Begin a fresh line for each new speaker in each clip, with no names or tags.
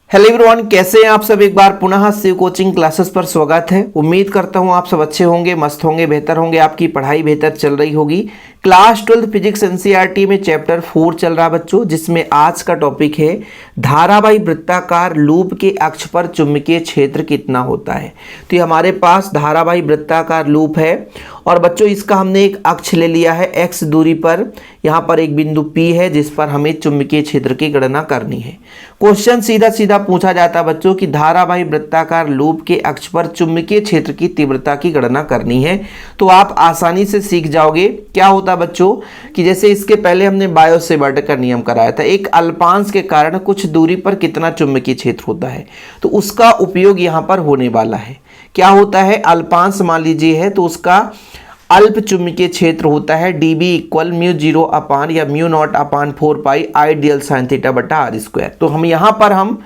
Hello everyone, कैसे हैं आप सब। एक बार पुनः शिव कोचिंग क्लासेस पर स्वागत है। उम्मीद करता हूं आप सब अच्छे होंगे, मस्त होंगे, बेहतर होंगे, आपकी पढ़ाई बेहतर चल रही होगी। क्लास 12 फिजिक्स एनसीईआरटी में चैप्टर 4 चल रहा बच्चों, जिसमें आज का टॉपिक है धारावाही वृत्ताकार लूप के अक्ष पर चुंबकीय क्षेत्र कितना होता है। तो ये हमारे पास धारावाही वृत्ताकार लूप है और बच्चों इसका हमने एक अक्ष ले लिया है x दूरी पर। यहाँ पर एक बिंदु P है जिस पर हमें चुंबकीय क्षेत्र की गणना करनी है। क्वेश्चन सीधा सीधा पूछा जाता है बच्चों कि धारावाही वृत्ताकार लूप के अक्ष पर चुंबकीय क्षेत्र की तीव्रता की गणना करनी है। तो आप आसानी से सीख जाओगे। क्या होता है बच्चों कि जैसे इसके पहले हमने बायो सेवर्ट का नियम कराया था, एक अल्पांश के कारण कुछ दूरी पर कितना चुंबकीय क्षेत्र होता है, तो उसका उपयोग यहाँ पर होने वाला है। क्या होता है, अल्पांश मान लीजिए है तो उसका अल्प चुंबकीय क्षेत्र होता है dB इक्वल μ0 अपान या μ0 अपान 4 पाई आइडियल साइन थीटा बटा आर स्क्वायर। तो हम यहाँ पर हम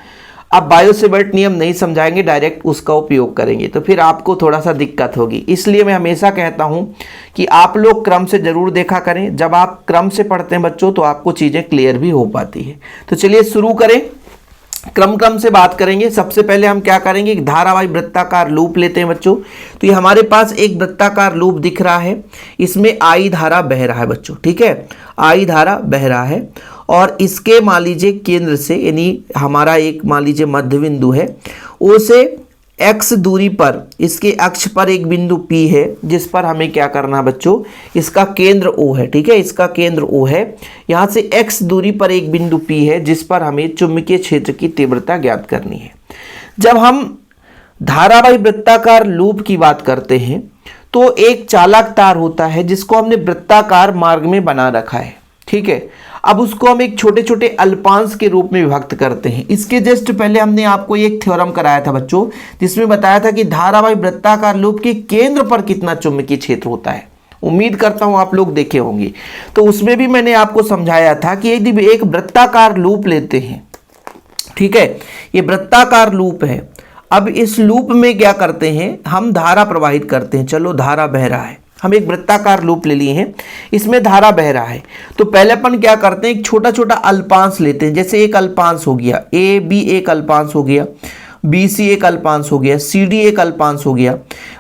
अब बायो सेवर्ट नियम नहीं समझाएंगे, डायरेक्ट उसका उपयोग करेंगे, तो फिर आपको थोड़ा सा दिक्कत होगी। इसलिए मैं हमेशा कहता हूँ कि आप लोग क्रम से जरूर देखा करें। जब आप क्रम से पढ़ते हैं बच्चों तो आपको चीज़ें क्लियर भी हो पाती है। तो चलिए शुरू करें, क्रम से बात करेंगे। सबसे पहले हम क्या करेंगे, एक धारावाही वृत्ताकार लूप लेते हैं बच्चों। तो ये हमारे पास एक वृत्ताकार लूप दिख रहा है, इसमें आई धारा बह रहा है बच्चों, ठीक है, आई धारा बह रहा है और इसके मान लीजिए केंद्र से, यानी हमारा एक मान लीजिए मध्य बिंदु है, उसे x दूरी पर इसके अक्ष पर एक बिंदु P है जिस पर हमें क्या करना है बच्चों, इसका केंद्र O है, ठीक है, इसका केंद्र O है। यहाँ से x दूरी पर एक बिंदु P है जिस पर हमें चुंबकीय क्षेत्र की तीव्रता ज्ञात करनी है। जब हम धारावाही वृत्ताकार लूप की बात करते हैं तो एक चालक तार होता है जिसको हमने वृत्ताकार मार्ग में बना रखा है, ठीक है। अब उसको हम एक छोटे छोटे अल्पांश के रूप में विभक्त करते हैं। इसके जस्ट पहले हमने आपको एक थ्योरम कराया था बच्चों, जिसमें बताया था कि धारावाही वृत्ताकार लूप के केंद्र पर कितना चुंबकीय क्षेत्र होता है। उम्मीद करता हूं आप लोग देखे होंगे। तो उसमें भी मैंने आपको समझाया था कि यदि एक वृत्ताकार लूप लेते हैं, ठीक है, ये वृत्ताकार लूप है। अब इस लूप में क्या करते हैं, हम धारा प्रवाहित करते हैं। चलो धारा बह रहा है, हम एक वृत्ताकार लूप ले लिए हैं, इसमें धारा बह रहा है। तो पहले अपन क्या करते हैं, एक छोटा छोटा अल्पांश लेते हैं। जैसे एक अल्पांश हो गया ए बी, एक अल्पांश हो गया बी सी, एक अल्पांश हो गया सी डी, एक अल्पांश हो गया।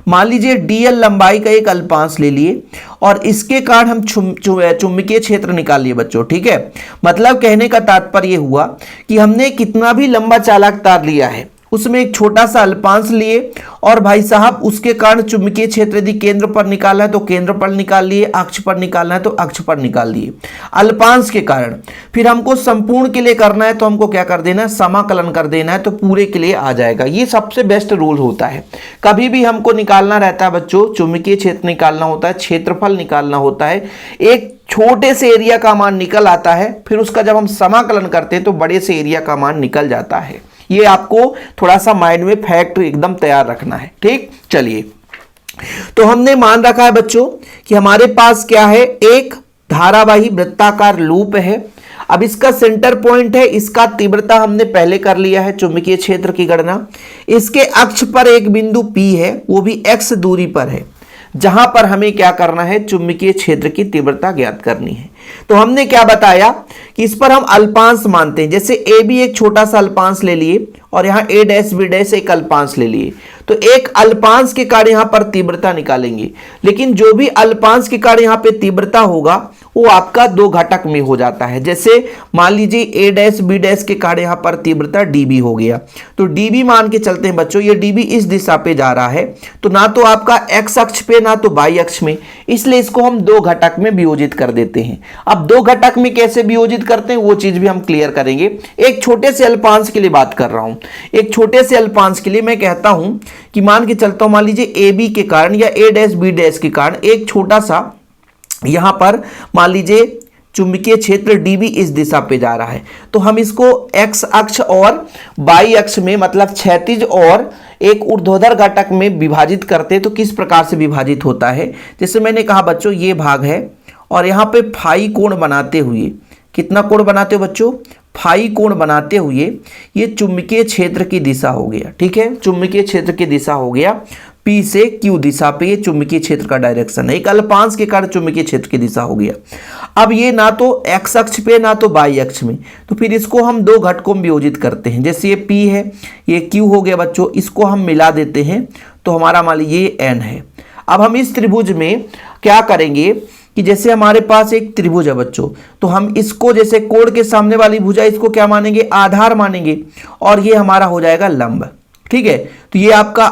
मान लीजिए डी एल लंबाई का एक अल्पांश ले लिए और इसके कारण हम चुंबकीय क्षेत्र निकाल लिए बच्चों, ठीक है। मतलब कहने का तात्पर्य हुआ कि हमने कितना भी लंबा चालक तार लिया है उसमें एक छोटा सा अल्पांश लिए और भाई साहब उसके कारण चुंबकीय क्षेत्र यदि केंद्र पर निकालना है तो केंद्र पर निकाल लिए, अक्ष पर निकालना है तो अक्ष पर निकाल लिए, अल्पांश के कारण। फिर हमको संपूर्ण के लिए करना है तो हमको क्या कर देना है, समाकलन कर देना है, तो पूरे के लिए आ जाएगा। ये सबसे बेस्ट रूल होता है। कभी भी हमको निकालना रहता है बच्चों, चुंबकीय क्षेत्र निकालना होता है, क्षेत्रफल निकालना होता है, एक छोटे से एरिया का मान निकल आता है, फिर उसका जब हम समाकलन करते हैं तो बड़े से एरिया का मान निकल जाता है। ये आपको थोड़ा सा माइंड में फैक्ट एकदम तैयार रखना है, ठीक। चलिए, तो हमने मान रखा है बच्चों कि हमारे पास क्या है, एक धारावाही वृत्ताकार लूप है। अब इसका सेंटर पॉइंट है, इसका तीव्रता हमने पहले कर लिया है, चुंबकीय क्षेत्र की गणना। इसके अक्ष पर एक बिंदु P है, वो भी x दूरी पर है, जहां पर हमें क्या करना है, चुंबकीय क्षेत्र की तीव्रता ज्ञात करनी है। तो हमने क्या बताया कि इस पर हम अल्पांश मानते हैं। जैसे ए बी एक छोटा सा अल्पांश ले लिए और यहाँ ए डैश बी डैश एक अल्पांश ले लिए, तो एक अल्पांश के कारण यहाँ पर तीव्रता निकालेंगे। लेकिन जो भी अल्पांश के कारण यहाँ पे तीव्रता होगा वो आपका दो घटक में हो जाता है। जैसे मान लीजिए ए डैश बी डैश के कारण यहाँ पर तीव्रता dB हो गया, तो dB मान के चलते हैं बच्चों, ये dB इस दिशा पे जा रहा है, तो ना तो आपका x अक्ष पे ना तो y अक्ष में, इसलिए इसको हम दो घटक में वियोजित कर देते हैं। अब दो घटक में कैसे वियोजित करते हैं वो चीज भी हम क्लियर करेंगे। एक छोटे से अल्पांश के लिए बात कर रहा हूं। एक छोटे से अल्पांश के लिए मैं कहता हूं कि मान के चलता हूं, मान लीजिए ए बी के कारण या ए डैश बी डैश के कारण एक छोटा सा यहां पर मान लीजिए चुंबकीय क्षेत्र dB इस दिशा पे जा रहा है, तो हम इसको x अक्ष और y अक्ष में, मतलब क्षैतिज और एक ऊर्ध्वाधर घटक में विभाजित करते हैं। तो किस प्रकार से विभाजित होता है, जैसे मैंने कहा बच्चों ये भाग है और यहाँ पे फाई कोण बनाते हुए, कितना कोण बनाते हो बच्चों, फाई कोण बनाते हुए ये चुंबकीय क्षेत्र की दिशा हो गया, ठीक है, चुंबकीय क्षेत्र की दिशा हो गया। P से Q दिशा पे ये चुंबकीय क्षेत्र का डायरेक्शन है। एक अल्पांश के कारण चुंबकीय क्षेत्र की दिशा हो गया। अब ये ना तो x अक्ष पे ना तो y अक्ष में, तो फिर इसको हम दो घटकों में वियोजित करते हैं। जैसे ये P है, ये Q हो गया बच्चों, इसको हम मिला देते हैं तो हमारा मान लीजिए ये N है। अब हम इस त्रिभुज में क्या करेंगे कि जैसे हमारे पास एक त्रिभुज है बच्चों, तो हम इसको जैसे कोण के सामने वाली भुजा, इसको क्या मानेंगे, आधार मानेंगे, और ये हमारा हो जाएगा लंब। ठीक है, तो ये आपका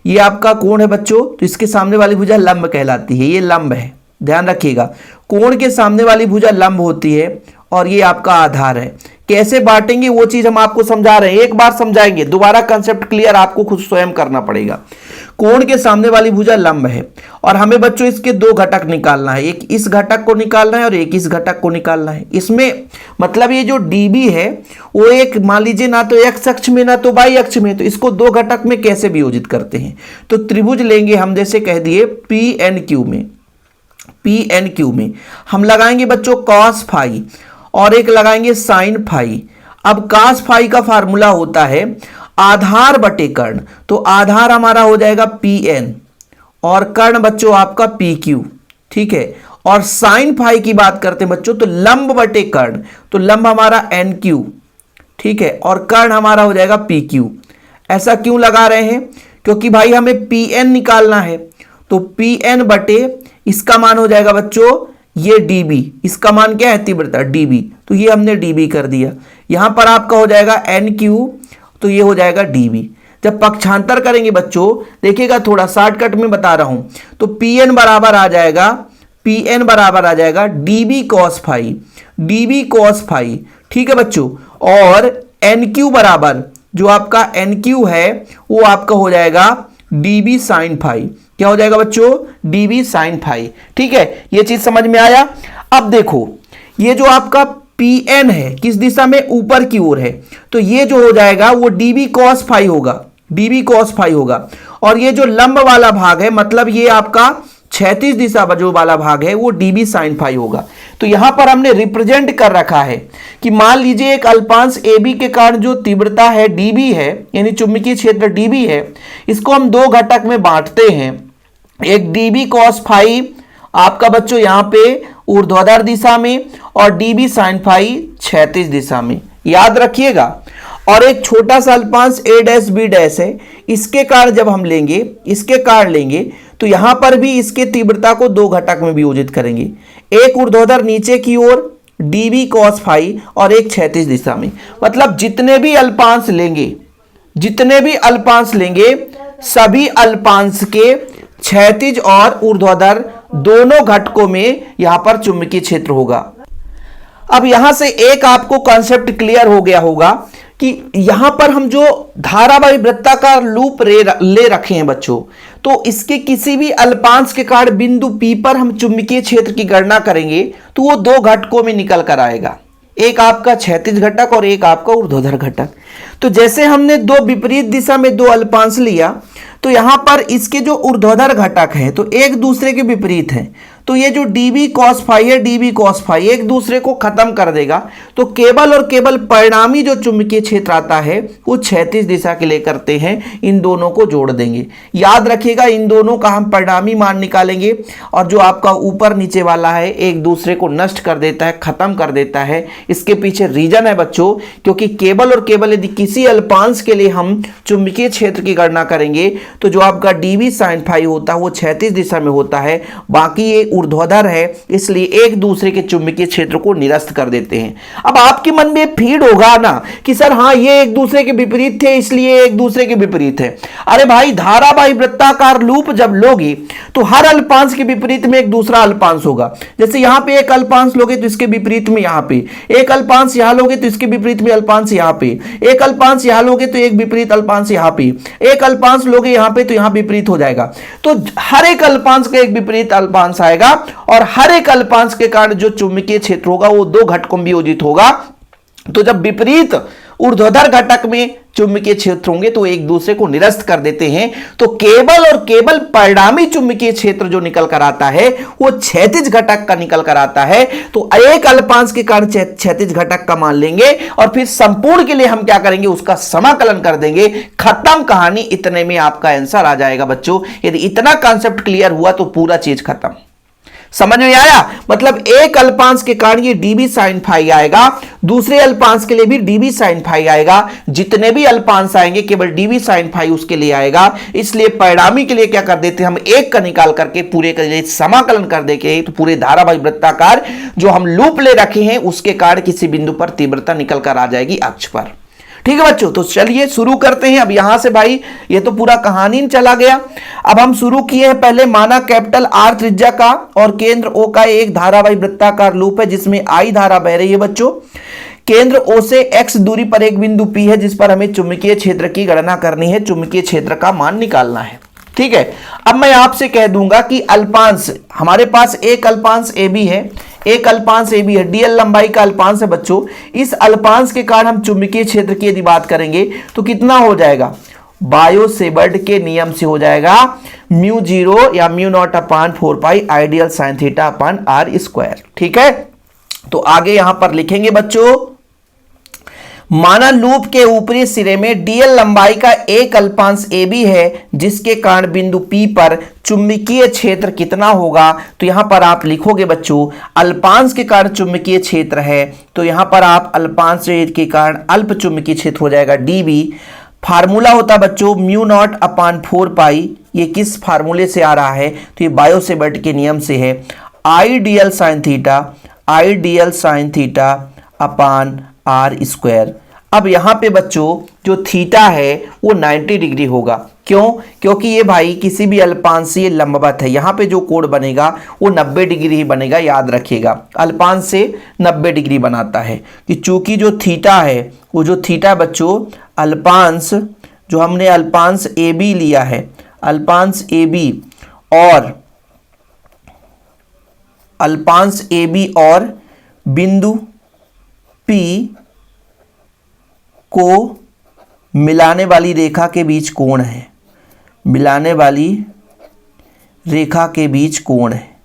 ये आपका कोण है बच्चों, तो इसके सामने वाली भुजा लंब कहलाती है, ये लंब है, ध्यान रखिएगा। कोण के सामने वाली भुजा लंब होती है और ये आपका आधार है। कैसे बांटेंगे वो चीज हम आपको समझा रहे हैं, एक बार समझाएंगे, दोबारा कंसेप्ट क्लियर आपको खुद स्वयं करना पड़ेगा। कोण के सामने वाली भुजा लंब है और हमें बच्चों इसके दो घटक निकालना है, एक इस घटक को निकालना है और एक इस घटक को निकालना है। इसमें मतलब ये जो dB है वो एक मान लीजिए ना तो x अक्ष में ना तो y अक्ष में, तो इसको दो घटक में कैसे वियोजित करते हैं। तो त्रिभुज लेंगे हम, जैसे कह दिए PNQ में हम लगाएंगे बच्चों cos फाई और एक लगाएंगे sin फाई। अब cos फाई का फार्मूला होता है आधार बटे कर्ण, तो आधार हमारा हो जाएगा Pn और कर्ण बच्चों आपका PQ। ठीक है, और sin फाई की बात करते हैं बच्चों तो लंब बटे कर्ण, तो लंब हमारा NQ। ठीक है, और कर्ण हमारा हो जाएगा PQ। ऐसा क्यों लगा रहे हैं, क्योंकि भाई हमें Pn निकालना है, तो Pn बटे इसका मान हो जाएगा बच्चों ये dB, इसका मान क्या है, तीव्रता dB, तो ये हमने dB कर दिया। यहां पर आपका हो जाएगा NQ, तो ये हो जाएगा dB। जब पक्षांतर करेंगे बच्चों, देखिएगा थोड़ा शॉर्टकट में बता रहा हूं, तो Pn बराबर आ जाएगा dB cos फाई। ठीक है बच्चों, और NQ बराबर जो आपका NQ है वो आपका हो जाएगा dB sin फाई। क्या हो जाएगा बच्चों, dB sin फाई। ठीक है, ये चीज समझ में आया। अब देखो ये जो आपका Pn है किस दिशा में, ऊपर की ओर है, तो ये जो हो जाएगा वो dB cos फाई होगा। और ये जो लंब वाला भाग है, मतलब ये आपका क्षैतिज दिशा जो वाला भाग है वो dB sin फाई होगा। तो यहां पर हमने रिप्रेजेंट कर रखा है कि मान लीजिए एक अल्पांश AB के कारण जो तीव्रता है dB है, यानी चुंबकीय क्षेत्र dB है, इसको हम दो घटक में बांटते हैं। एक dB cos फाई आपका बच्चों यहां पे ऊर्ध्वाधर दिशा में और dB sin फाई क्षैतिज दिशा में, याद रखिएगा। और एक छोटा सा अल्पांश A' B' है, इसके कारण जब हम लेंगे तो यहां पर भी इसके तीव्रता को दो घटक में वियोजित करेंगे, एक ऊर्ध्वाधर नीचे की ओर dB cos फाई और एक क्षैतिज दिशा में। मतलब जितने भी अल्पांश लेंगे सभी अल्पांश के क्षैतिज और ऊर्ध्वाधर दोनों घटकों में यहां पर चुंबकीय क्षेत्र होगा। अब यहां से एक आपको कॉन्सेप्ट क्लियर हो गया होगा कि यहां पर हम जो धारावाही वृत्ताकार लूप ले रखे हैं बच्चों, तो इसके किसी भी अल्पांश के कारण बिंदु P पर हम चुंबकीय क्षेत्र की गणना करेंगे तो वो दो घटकों में निकल कर आएगा, एक आपका क्षैतिज घटक और एक आपका ऊर्ध्वाधर घटक। तो जैसे हमने दो विपरीत दिशा में दो अल्पांश लिया, तो यहां पर इसके जो ऊर्ध्वाधर घटक हैं तो एक दूसरे के विपरीत हैं, तो ये जो dB cos फाई है, dB cos फाई एक दूसरे को खत्म कर देगा। तो केवल और केवल परिणामी जो चुंबकीय क्षेत्र आता है वो क्षैतिज दिशा के लिए करते हैं, इन दोनों को जोड़ देंगे। याद रखिएगा इन दोनों का हम परिणामी मान निकालेंगे और जो आपका ऊपर नीचे वाला है एक दूसरे को नष्ट कर देता है, खत्म कर देता है। इसके पीछे रीजन है बच्चों, क्योंकि केवल और केवल यदि किसी अल्पांश के लिए हम चुंबकीय क्षेत्र की गणना करेंगे तो जो आपका dB sin फाई होता है वो क्षैतिज दिशा में होता है, बाकी ये ऊर्ध्वाधर है, इसलिए एक दूसरे के चुंबकीय क्षेत्र को निरस्त कर देते हैं। अब आपके मन में फीड होगा ना कि सर हाँ ये एक दूसरे के विपरीत थे इसलिए एक दूसरे के विपरीत है। अरे भाई धारावाही वृत्ताकार लूप जब लोगे तो हर अल्पांश के विपरीत में एक दूसरा अल्पांश होगा। जैसे यहां पे एक अल्पांश लोगे तो इसके विपरीत में यहां पे एक अल्पांश, यहां लोगे तो इसके विपरीत में अल्पांश, यहां पे एक अल्पांश, यहां लोगे तो एक विपरीत अल्पांश, यहां पे एक अल्पांश लोगे यहां पे तो यहां विपरीत हो जाएगा। तो हर एक अल्पांश का एक विपरीत अल्पांश आएगा और हर एक अल्पांश के कारण जो चुंबकीय क्षेत्र होगा वो दो घटकों में वियोजित होगा। तो जब विपरीत ऊर्ध्वाधर घटक में चुंबकीय क्षेत्र होंगे तो एक दूसरे को निरस्त कर देते हैं, तो केवल और केवल परिणामी चुंबकीय क्षेत्र जो निकल कर आता है वो क्षैतिज घटक का निकल कर आता है। तो एक अल्पांश के कारण क्षैतिज घटक का मान लेंगे और फिर संपूर्ण के लिए हम क्या करेंगे, उसका समाकलन कर देंगे। खत्म कहानी, इतने में आपका आंसर आ जाएगा बच्चों। यदि इतना कॉन्सेप्ट क्लियर हुआ तो पूरा चीज खत्म। समझ में आया? मतलब एक अल्पांश के कारण ये dB sin phi आएगा, दूसरे अल्पांश के लिए भी dB sin phi आएगा। जितने भी अल्पांश आएंगे केवल dB sin phi उसके लिए आएगा। इसलिए परिणामी के लिए क्या कर देते हैं, हम एक का निकाल करके पूरे के लिए समाकलन कर देंगे, तो पूरे धारावाही वृत्ताकार जो हम लूप ले रखे हैं उसके कारण किसी बिंदु पर तीव्रता निकल कर आ जाएगी अक्ष पर। ठीक है बच्चों, तो चलिए शुरू करते हैं। अब यहां से भाई ये तो पूरा कहानी चला गया। अब हम शुरू किए हैं, पहले माना कैपिटल R त्रिज्या का और केंद्र O का एक धारावाही वृत्ताकार लूप है जिसमें I धारा बह रही है बच्चों। केंद्र O से x दूरी पर एक बिंदु P है जिस पर हमें चुंबकीय क्षेत्र की गणना करनी है, चुंबकीय क्षेत्र का मान निकालना है। ठीक है, अब मैं आपसे कह दूंगा कि अल्पांश, हमारे पास एक अल्पांश AB है, एक अल्पांश AB है, dl लंबाई का अल्पांश है बच्चों। इस अल्पांश के कारण हम चुंबकीय क्षेत्र की यदि बात करेंगे तो कितना हो जाएगा, बायो सेवर्ट के नियम से हो जाएगा म्यू 0 या mu naught upon 4 pi ideal sine theta upon r square. ठीक है, तो आगे यहां पर लिखेंगे बच्चों, माना लूप के ऊपरी सिरे में dl लंबाई का एक अल्पांश AB है जिसके कारण बिंदु P पर चुंबकीय क्षेत्र कितना होगा। तो यहां पर आप लिखोगे बच्चों, अल्पांश के कारण चुंबकीय क्षेत्र है तो यहां पर आप अल्पांश के कारण अल्प चुंबकीय क्षेत्र हो जाएगा dB। फार्मूला होता बच्चों म्यू नॉट अपान 4 पाई, ये किस फार्मूले से आ रहा है, तो ये बायो सेवर्ट के नियम से है, ideal sine theta upon r square. अब यहां पे बच्चों जो थीटा है वो 90 डिग्री होगा। क्यों? क्योंकि ये भाई किसी भी अल्पांश से लंबवत है, यहां पे जो कोण बनेगा वो 90 डिग्री ही बनेगा, याद रखिएगा। अल्पांश से 90 डिग्री बनाता है कि चूंकि जो थीटा है वो जो थीटा बच्चों अल्पांश, जो हमने अल्पांश AB लिया है, अल्पांश AB और बिंदु P को मिलाने वाली रेखा के बीच कोण है, मिलाने वाली रेखा के बीच कोण है,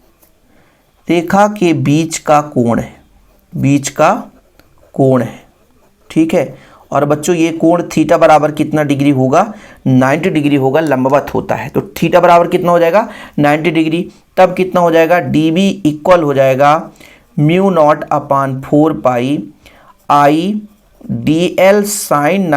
रेखा के बीच का कोण है, बीच का कोण है। ठीक है, और बच्चों ये कोण थीटा बराबर कितना डिग्री होगा, 90 डिग्री होगा, लंबवत होता है। तो थीटा बराबर कितना हो जाएगा, 90 डिग्री। तब कितना हो जाएगा, dB इक्वल हो जाएगा म्यू नॉट अपान 4 पाई IDL साइन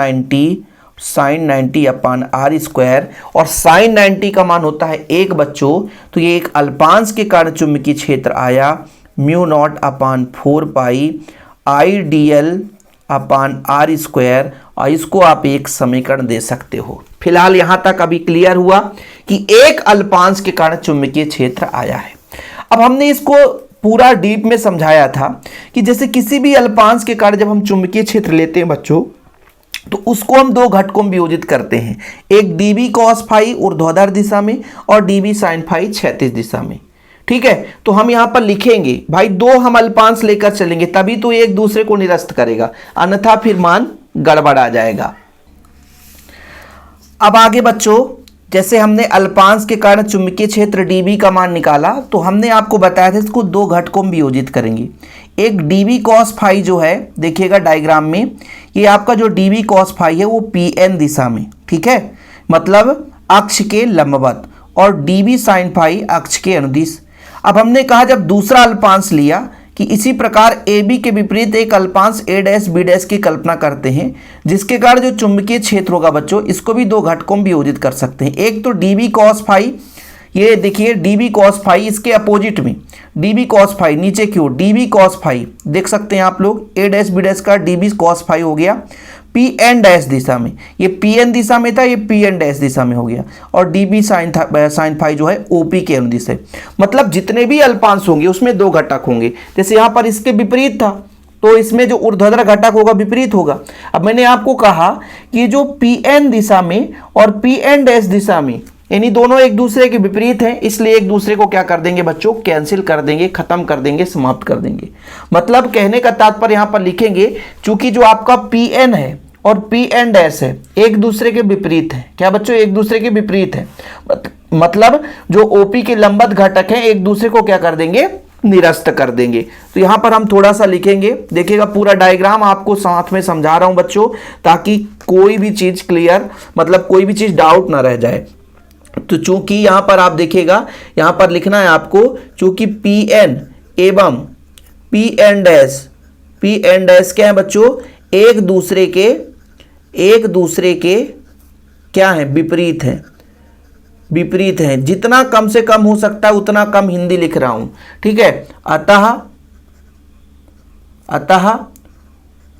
90 अपान r स्क्वायर। और साइन 90 का मान होता है 1 बच्चों, तो ये एक अल्पांश के कारण चुंबकीय क्षेत्र आया म्यू नॉट अपान 4 पाई IDL अपान r स्क्वायर। और इसको आप एक समीकरण दे सकते हो। फिलहाल यहां तक अभी क्लियर हुआ कि एक अल्पांश के कारण चुंबकीय क्षेत्र आया है। अब हमने इसको पूरा डीप में समझाया था कि जैसे किसी भी अल्पांश के कारण जब हम चुंबकीय क्षेत्र लेते हैं बच्चों तो उसको हम दो घटकों में वियोजित करते हैं, एक dB cos फाई ऊर्ध्वाधर दिशा में और dB sin फाई क्षैतिज दिशा में। ठीक है, तो हम यहां पर लिखेंगे भाई दो हम अल्पांश लेकर चलेंगे तभी तो एक दूसरे को निरस्त करेगा, अन्यथा फिर मान गड़बड़ आ जाएगा। अब आगे बच्चों, जैसे हमने अल्पांश के कारण चुंबकीय क्षेत्र dB का मान निकाला तो हमने आपको बताया था इसको दो घटकों में वियोजित करेंगे। एक dB cos फाई जो है, देखिएगा डायग्राम में, ये आपका जो dB cos फाई है वो PN दिशा में, ठीक है, मतलब अक्ष के लंबवत, और dB sin फाई अक्ष के अनुदिश। अब हमने कहा जब दूसरा अल्पांश लिया कि इसी प्रकार AB के विपरीत एक अल्पांश A' B' की कल्पना करते हैं जिसके कारण जो चुंबकीय क्षेत्र होगा बच्चों इसको भी दो घटकों में वियोजित कर सकते हैं। एक तो dB cos फाई, ये देखिए dB cos फाई, इसके अपोजिट में dB cos फाई, नीचे की ओर dB cos फाई देख सकते हैं आप लोग, A' B' का dB cos फाई हो गया PN' दिशा में, ये PN दिशा में था, ये PN' दिशा में हो गया, और dB sin फाई जो है OP के अनुदिश है। मतलब जितने भी अल्पांश होंगे उसमें दो घटक होंगे। जैसे यहाँ पर इसके विपरीत था तो इसमें जो ऊर्ध्वाधर घटक होगा विपरीत होगा। अब मैंने आपको कहा कि जो PN दिशा में और PN' दिशा में, यानी दोनों एक दूसरे के विपरीत हैं, इसलिए एक दूसरे को क्या कर देंगे बच्चों, कैंसिल कर देंगे, खत्म कर देंगे, समाप्त कर देंगे। मतलब कहने का तात्पर्य यहां पर लिखेंगे चूंकि जो आपका PN है और पी एन डैश है, एक दूसरे के विपरीत है। क्या बच्चों, एक दूसरे के विपरीत है, मतलब जो ओपी के लंबवत घटक हैं एक दूसरे को क्या कर देंगे, निरस्त कर देंगे। तो यहां पर हम थोड़ा सा लिखेंगे, देखिएगा पूरा डायग्राम आपको साथ में समझा रहा हूं बच्चों, ताकि कोई भी चीज क्लियर, मतलब कोई भी चीज डाउट ना रह जाए। तो चूंकि यहां पर आप देखिएगा, यहां पर लिखना है आपको, चूंकि पी एन एवं पी एन डैश क्या है बच्चों, एक दूसरे के क्या है, विपरीत हैं। जितना कम से कम हो सकता है उतना कम हिंदी लिख रहा हूं, ठीक है। अतः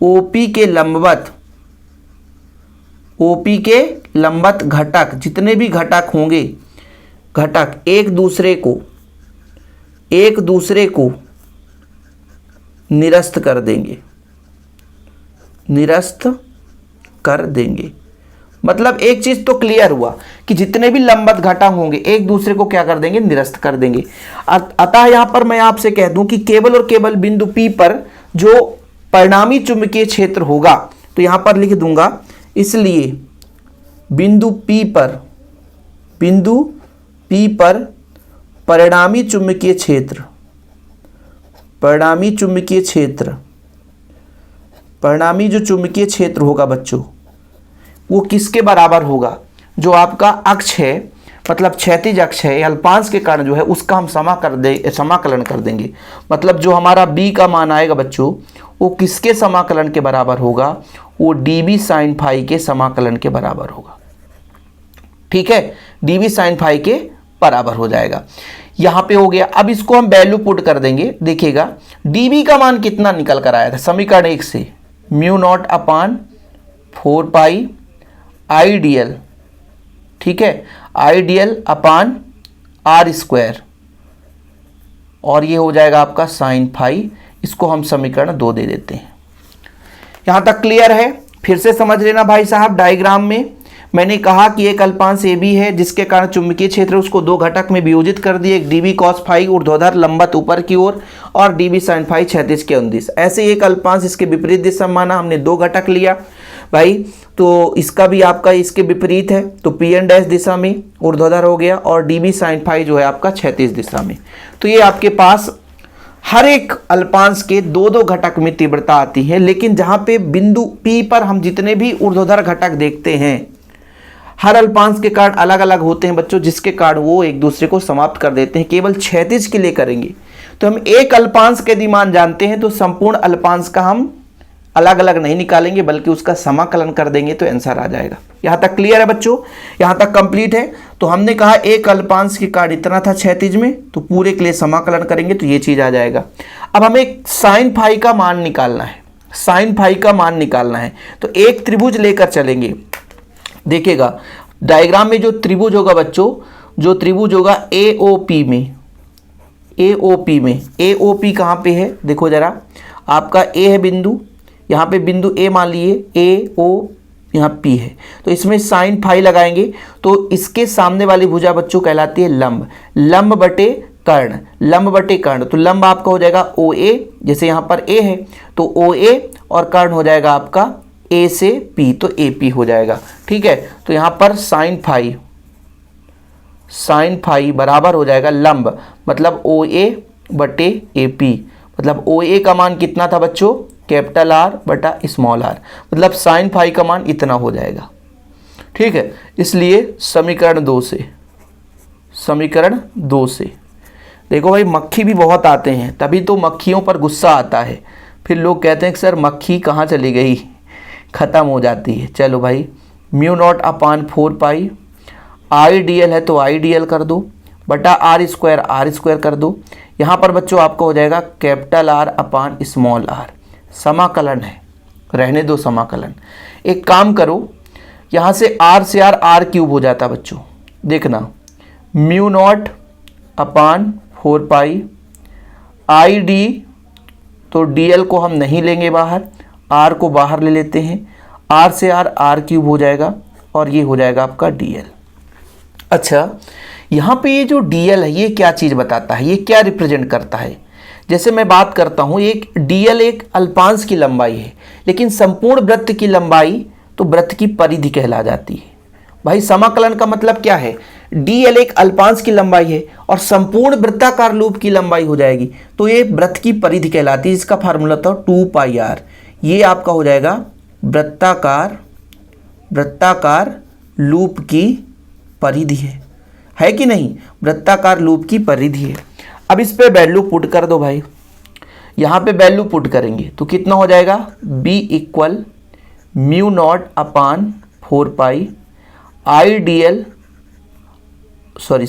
ओपी के लंबवत घटक, जितने भी घटक होंगे, घटक एक दूसरे को निरस्त कर देंगे। मतलब एक चीज तो क्लियर हुआ कि जितने भी लंबवत घटक होंगे एक दूसरे को क्या कर देंगे, निरस्त कर देंगे। अतः यहां पर मैं आपसे कह दूं कि केवल और केवल बिंदु P पर जो परिणामी चुंबकीय क्षेत्र होगा, तो यहां पर लिख दूंगा, इसलिए बिंदु P पर परिणामी चुंबकीय जो चुंबकीय क्षेत्र होगा बच्चों, वो किसके बराबर होगा, जो आपका अक्ष है, मतलब क्षैतिज अक्ष है, अल्पांश के कारण जो है उसका हम समाकलन कर देंगे। मतलब जो हमारा b का मान आएगा बच्चों, वो किसके समाकलन के बराबर होगा, वो db sin phi के समाकलन के बराबर होगा। ठीक है, db sin phi के बराबर हो जाएगा। यहां पे हो गया। अब इसको हम वैल्यू पुट कर देंगे। देखिएगा db का मान कितना निकल कर आया था समीकरण 1 से, μ0/4 पाई आइडियल, ठीक है, आइडियल अपान r स्क्वायर, और ये हो जाएगा आपका साइन फाई। इसको हम समीकरण 2 दे देते हैं। यहां तक क्लियर है? फिर से समझ लेना भाई साहब। डायग्राम में मैंने कहा कि एक अल्पांश ए बी है, जिसके कारण चुंबकीय क्षेत्र उसको दो घटक में वियोजित कर दिए, एक डीबी कॉस फाई ऊर्ध्वाधर लंबवत ऊपर की ओर और डीबी साइन फाई क्षैतिज के अनुदिश। ऐसे एक अल्पांश इसके विपरीत दिशा में माना, हमने दो घटक लिया भाई, तो इसका भी आपका इसके विपरीत है, तो पी एन डैश दिशा में ऊर्ध्वाधर हो गया और डीबी साइन फाई जो है आपका क्षैतिज दिशा में। तो ये आपके पास हर एक अल्पांश के दो दो घटक में तीव्रता आती है, लेकिन जहां पे बिंदु P पर हम जितने भी ऊर्ध्वाधर घटक देखते हैं हर अल्पांश के कारण अलग अलग होते हैं बच्चों, जिसके कारण वो एक दूसरे को समाप्त कर देते हैं। केवल क्षैतिज के लिए करेंगे तो हम एक अल्पांश के यदि मान जानते हैं तो संपूर्ण अल्पांश का हम अलग अलग नहीं निकालेंगे, बल्कि उसका समाकलन कर देंगे तो आंसर आ जाएगा। यहां तक क्लियर है बच्चों? यहां तक कंप्लीट है? तो हमने कहा एक अल्पांश के कारण इतना था क्षैतिज में, तो पूरे के लिए समाकलन करेंगे तो ये चीज आ जाएगा। अब हमें साइन फाई का मान निकालना है, साइन फाई का मान निकालना है, तो एक त्रिभुज लेकर चलेंगे। देखिएगा डायग्राम में जो त्रिभुज होगा बच्चों, जो त्रिभुज होगा AOP में, AOP कहाँ पे है देखो जरा, आपका A है बिंदु, यहाँ पे बिंदु A मान लिए, AO यहाँ P है, तो इसमें साइन फाई लगाएंगे तो इसके सामने वाली भुजा बच्चों कहलाती है लंब, लंब बटे कर्ण, लंब बटे कर्ण। तो लंब आपका हो जाएगा OA, जैसे यहाँ पर A है तो OA, और कर्ण हो जाएगा आपका A से P, तो AP हो जाएगा। ठीक है, तो यहाँ पर साइन फाई बराबर हो जाएगा लंब, मतलब OA बटे AP, मतलब OA का मान कितना था बच्चों, कैपिटल R बटा स्मॉल r, मतलब साइन फाई का मान इतना हो जाएगा। ठीक है, इसलिए समीकरण 2 से देखो भाई, मक्खी भी बहुत आते हैं, तभी तो मक्खियों पर गुस्सा आता है, फिर लोग कहते हैं कि सर मक्खी कहाँ चली गई, ख़त्म हो जाती है। चलो भाई, μ0/4 पाई, आइडियल है तो आइडियल कर दो, बटा R स्क्वायर कर दो। यहाँ पर बच्चों आपको हो जाएगा कैपिटल R अपान स्मॉल r, समाकलन है, रहने दो समाकलन। एक काम करो, यहाँ से R से R क्यूब हो जाता बच्चों, देखना μ0/4 पाई ID, तो DL को हम नहीं लेंगे बाहर, R को बाहर ले लेते हैं, R से R क्यूब हो जाएगा और ये हो जाएगा आपका DL। अच्छा, यहाँ पे ये जो DL है ये क्या चीज़ बताता है, ये क्या रिप्रेजेंट करता है? जैसे मैं बात करता हूँ, एक DL एक अल्पांश की लंबाई है, लेकिन संपूर्ण वृत्त की लंबाई तो वृत्त की परिधि कहला जाती है। भाई समाकलन का मतलब क्या है, dl एक अल्पांश की लंबाई है और संपूर्ण वृत्ताकार लूप की लंबाई हो जाएगी, तो ये वृत्त की परिधि कहलाती है। इसका फार्मूला था 2πr, ये आपका हो जाएगा वृत्ताकार लूप की परिधि है कि नहीं, वृत्ताकार लूप की परिधि है। अब इस पे वैल्यू पुट कर दो भाई, यहाँ पे वैल्यू पुट करेंगे तो कितना हो जाएगा, b इक्वल म्यू नॉट अपान 4π आई dl, सॉरी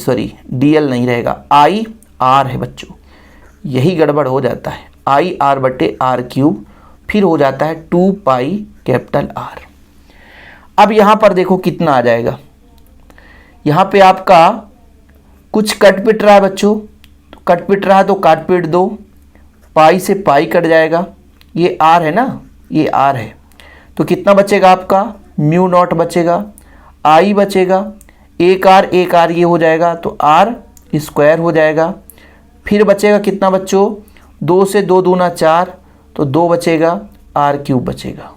dl नहीं रहेगा, आई आर है बच्चों, यही गड़बड़ हो जाता है, आई आर बटे आर क्यूब, फिर हो जाता है 2π कैपिटल R। अब यहाँ पर देखो कितना आ जाएगा, यहाँ पे आपका कुछ कट पिट रहा है बच्चों, तो कट पिट रहा है तो काट पिट दो, पाई से पाई कट जाएगा, ये R है ना, ये R है, तो कितना बचेगा आपका, म्यू नॉट बचेगा, आई बचेगा, एक आर ये हो जाएगा तो आर स्क्वायर हो जाएगा, फिर बचेगा कितना बच्चों, 2 से 2 दूना 4, तो 2 बचेगा, आर क्यूब बचेगा।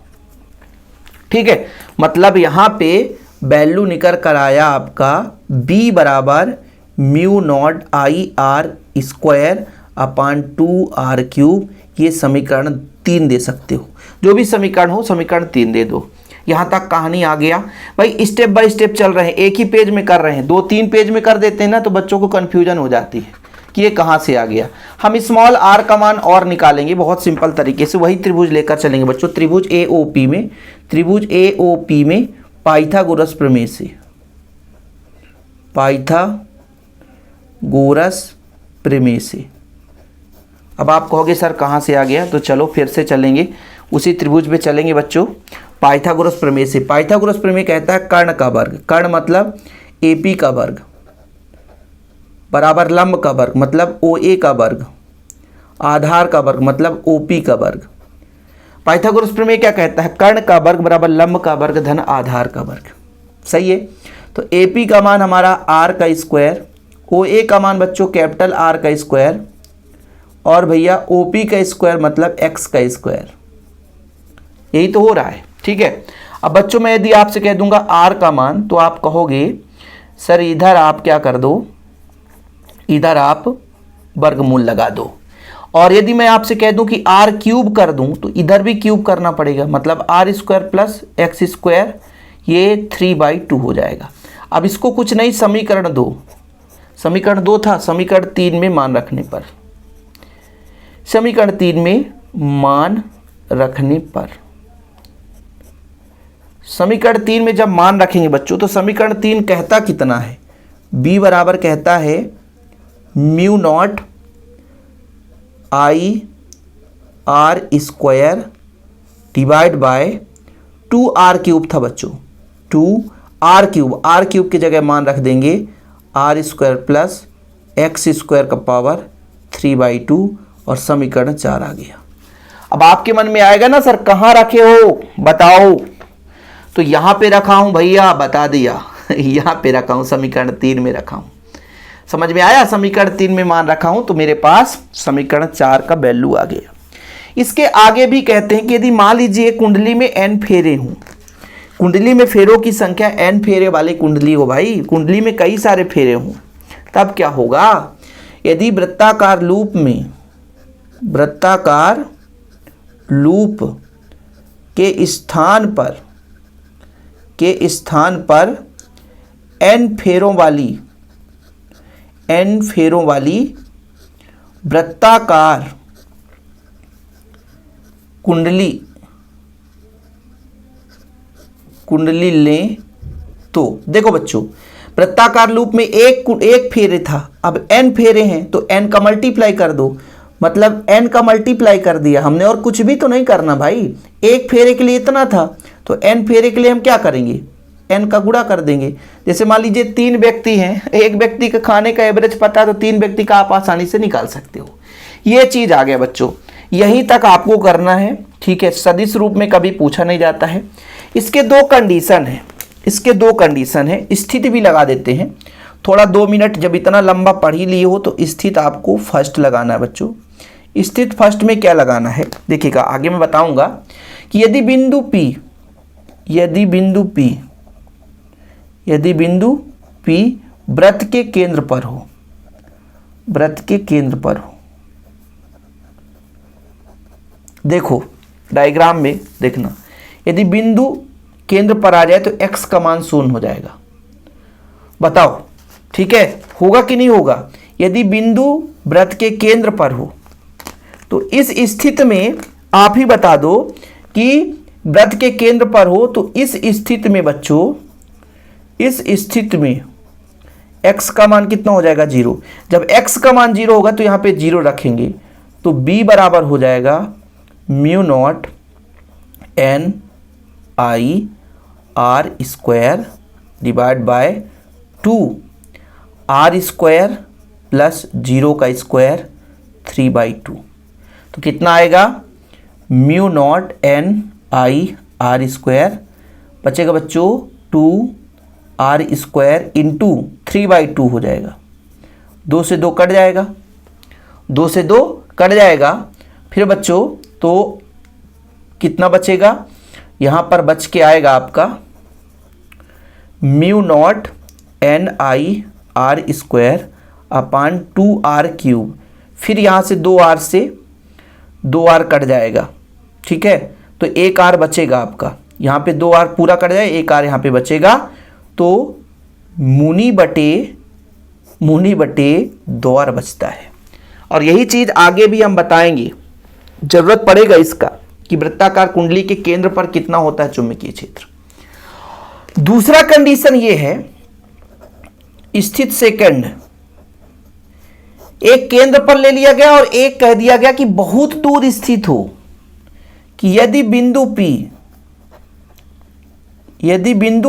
ठीक है, मतलब यहाँ पे वैल्यू निकल कर आया आपका b बराबर mu not I R square upon 2r cube. ये समीकरण 3 दे सकते हो, जो भी समीकरण हो समीकरण 3 दे दो। यहाँ तक कहानी आ गया भाई, स्टेप बाय स्टेप चल रहे हैं, एक ही पेज में कर रहे हैं, 2-3 पेज में कर देते हैं ना तो बच्चों को कन्फ्यूजन हो जाती है कि ये कहाँ से आ गया। हम स्मॉल r का मान और निकालेंगे बहुत सिंपल तरीके से, वही त्रिभुज लेकर चलेंगे बच्चों। त्रिभुज AOP में पाइथागोरस प्रमेय से अब आप कहोगे सर कहाँ से आ गया, तो चलो फिर से चलेंगे, उसी त्रिभुज पे चलेंगे बच्चों। पाइथागोरस प्रमेय से, पाइथागोरस प्रमेय कहता है कर्ण का वर्ग, कर्ण मतलब AP का वर्ग बराबर लंब का वर्ग मतलब OA का वर्ग, आधार का वर्ग मतलब OP का वर्ग। पाइथागोरस प्रमेय क्या कहता है, कर्ण का वर्ग बराबर लंब का वर्ग धन आधार का वर्ग। सही है, तो AP का मान हमारा R का स्क्वायर, OA का मान बच्चों कैपिटल R का स्क्वायर, और भैया OP का स्क्वायर मतलब x का स्क्वायर। यही तो हो रहा है। ठीक है, अब बच्चों मैं यदि आपसे कह दूंगा R का मान, तो आप कहोगे सर इधर आप क्या कर दो, इधर आप वर्गमूल लगा दो, और यदि मैं आपसे कह दूं कि R क्यूब कर दूं तो इधर भी क्यूब करना पड़ेगा, मतलब R square plus x square, ये 3/2 हो जाएगा। अब इसको कुछ नहीं, समीकरण 2 था, समीकरण 3 में मान रखने पर, समीकरण 3 में मान रखने पर, समीकरण 3 में जब मान रखेंगे बच्चों तो समीकरण 3 कहता कितना है, b बराबर कहता है mu not I R square divide by 2r cube था बच्चों, 2r क्यूब, r क्यूब की जगह मान रख देंगे r square plus x square का पावर 3/2, और समीकरण 4 आ गया। अब आपके मन में आएगा ना सर कहाँ रखे हो बताओ, तो यहाँ पे रखा हूँ भैया, बता दिया यहाँ पे रखा हूँ, समीकरण 3 में रखा हूँ। समझ में आया, समीकरण 3 में मान रखा हूँ तो मेरे पास समीकरण 4 का वैल्यू आ गया। इसके आगे भी कहते हैं कि यदि मान लीजिए कुंडली में n फेरे हों, कुंडली में फेरों की संख्या n फेरे वाली कुंडली हो, भाई कुंडली में कई सारे फेरे हों, तब क्या होगा, यदि वृत्ताकार लूप के स्थान पर n फेरों वाली वृत्ताकार कुंडली लें, तो देखो बच्चों वृत्ताकार लूप में एक फेरे था, अब n फेरे हैं तो n का मल्टीप्लाई कर दो, मतलब n का मल्टीप्लाई कर दिया हमने, और कुछ भी तो नहीं करना भाई, एक फेरे के लिए इतना था तो n फेरे के लिए हम क्या करेंगे, n का गुणा कर देंगे। जैसे मान लीजिए 3 व्यक्ति हैं, एक व्यक्ति का खाने का एवरेज पता है तो 3 व्यक्ति का आप आसानी से निकाल सकते हो। ये चीज आ गया बच्चों, यहीं तक आपको करना है। ठीक है, सदिश रूप में कभी पूछा नहीं जाता है। इसके 2 कंडीशन है, स्थिति भी लगा देते हैं थोड़ा, 2 मिनट जब इतना लंबा पढ़ ही लिए हो तो स्थित आपको फर्स्ट लगाना है बच्चों। स्थित फर्स्ट में क्या लगाना है देखिएगा, आगे मैं बताऊंगा कि यदि बिंदु P यदि बिंदु P वृत्त के केंद्र पर हो, देखो डायग्राम में देखना, यदि बिंदु केंद्र पर आ जाए तो x का मान 0 हो जाएगा। बताओ ठीक है, होगा कि नहीं होगा? यदि बिंदु वृत्त के केंद्र पर हो तो इस स्थिति में आप ही बता दो कि वृत्त के केंद्र पर हो तो इस स्थिति में बच्चों, इस स्थिति में x का मान कितना हो जाएगा? 0। जब x का मान 0 होगा तो यहाँ पे 0 रखेंगे तो b बराबर हो जाएगा mu naught n i r square divide by 2 r square plus 0 का स्क्वायर 3/2। तो कितना आएगा? Mu naught n i r square बचेगा बच्चों 2 r स्क्वायर इंटू 3/2 हो जाएगा। 2 से 2 कट जाएगा, 2 से 2 कट जाएगा। फिर बच्चों तो कितना बचेगा? यहाँ पर बच के आएगा आपका mu naught n i r square upon 2r cube. फिर यहाँ से 2r से 2r कट जाएगा, ठीक है, तो 1r बचेगा आपका। यहाँ पे 2r पूरा कट जाए, 1r यहाँ पे बचेगा, तो मुनि बटे 2r बचता है। और यही चीज़ आगे भी हम बताएंगे, जरूरत पड़ेगा इसका कि वृत्ताकार कुंडली के केंद्र पर कितना होता है चुंबकीय क्षेत्र। दूसरा कंडीशन ये है, स्थित सेकंड एक केंद्र पर ले लिया गया और एक कह दिया गया कि बहुत दूर स्थित हो, कि यदि बिंदु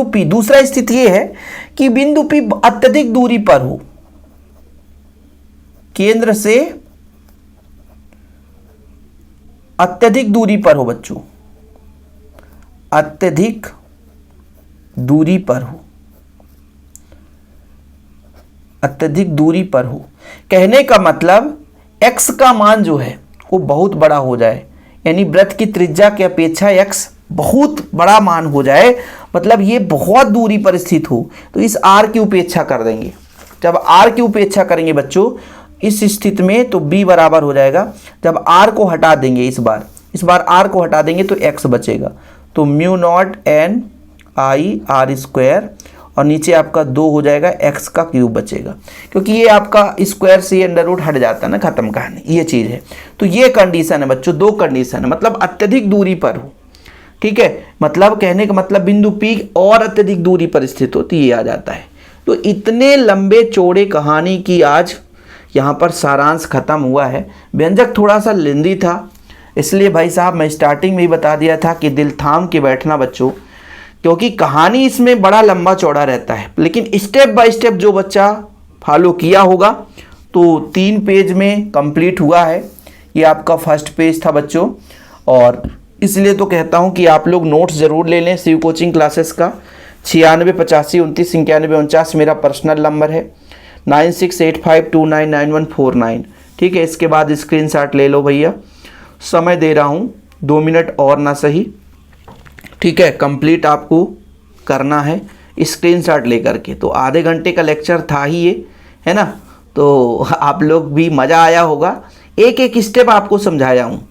P, दूसरा स्थिति यह है कि बिंदु P अत्यधिक दूरी पर हो, केंद्र से अत्यधिक दूरी पर हो बच्चों, अत्यधिक दूरी पर हो, कहने का मतलब x का मान जो है वो बहुत बड़ा हो जाए, यानी वृत्त की त्रिज्या की अपेक्षा x बहुत बड़ा मान हो जाए, मतलब ये बहुत दूरी पर स्थित हो, तो इस r की उपेक्षा कर देंगे। जब r की उपेक्षा करेंगे बच्चों इस स्थिति में तो b बराबर हो जाएगा, जब r को हटा देंगे इस बार r को हटा देंगे तो x बचेगा, तो mu naught n i r square और नीचे आपका 2 हो जाएगा, x का क्यूब बचेगा, क्योंकि ये आपका स्क्वायर से अंडर रूट हट जाता है ना, खत्म कहानी, ये चीज़ है। तो ये कंडीशन है बच्चों, 2 कंडीशन है, मतलब अत्यधिक दूरी पर हो, ठीक है, मतलब कहने का मतलब बिंदु P और अत्यधिक दूरी पर स्थित हो, तो ये आ जाता है। तो इतने लंबे चौड़े कहानी की आज यहाँ पर सारांश खत्म हुआ है। व्यंजक थोड़ा सा लेंदी था, इसलिए भाई साहब मैं स्टार्टिंग में ही बता दिया था कि दिल थाम के बैठना बच्चों, क्योंकि कहानी इसमें बड़ा लंबा चौड़ा रहता है, लेकिन स्टेप बाय स्टेप जो बच्चा फॉलो किया होगा तो 3 पेज में कंप्लीट हुआ है। ये आपका फर्स्ट पेज था बच्चों, और इसलिए तो कहता हूँ कि आप लोग नोट्स ज़रूर ले लें शिव कोचिंग क्लासेस का। 96 85 29 91 49 मेरा पर्सनल नंबर है, 9685299149, ठीक है। इसके बाद स्क्रीनशॉट ले लो भैया, समय दे रहा हूँ 2 मिनट और ना सही, ठीक है, कंप्लीट आपको करना है स्क्रीनशॉट लेकर के। तो आधे घंटे का लेक्चर था ही ये, है ना, तो आप लोग भी मज़ा आया होगा, एक एक स्टेप आपको समझाया हूँ,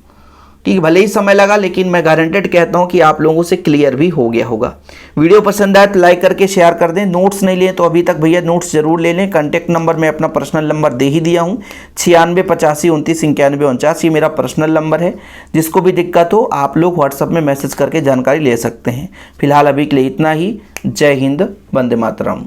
ठीक, भले ही समय लगा लेकिन मैं गारंटेड कहता हूँ कि आप लोगों से क्लियर भी हो गया होगा। वीडियो पसंद आए तो लाइक करके शेयर कर दें। नोट्स नहीं लिए तो अभी तक भैया नोट्स ज़रूर ले लें। कॉन्टैक्ट नंबर मैं अपना पर्सनल नंबर दे ही दिया हूँ, 96 85 29 91 49, ये मेरा पर्सनल नंबर है। जिसको भी दिक्कत हो आप लोग व्हाट्सअप में मैसेज करके जानकारी ले सकते हैं। फिलहाल अभी के लिए इतना ही। जय हिंद, वंदे मातरम।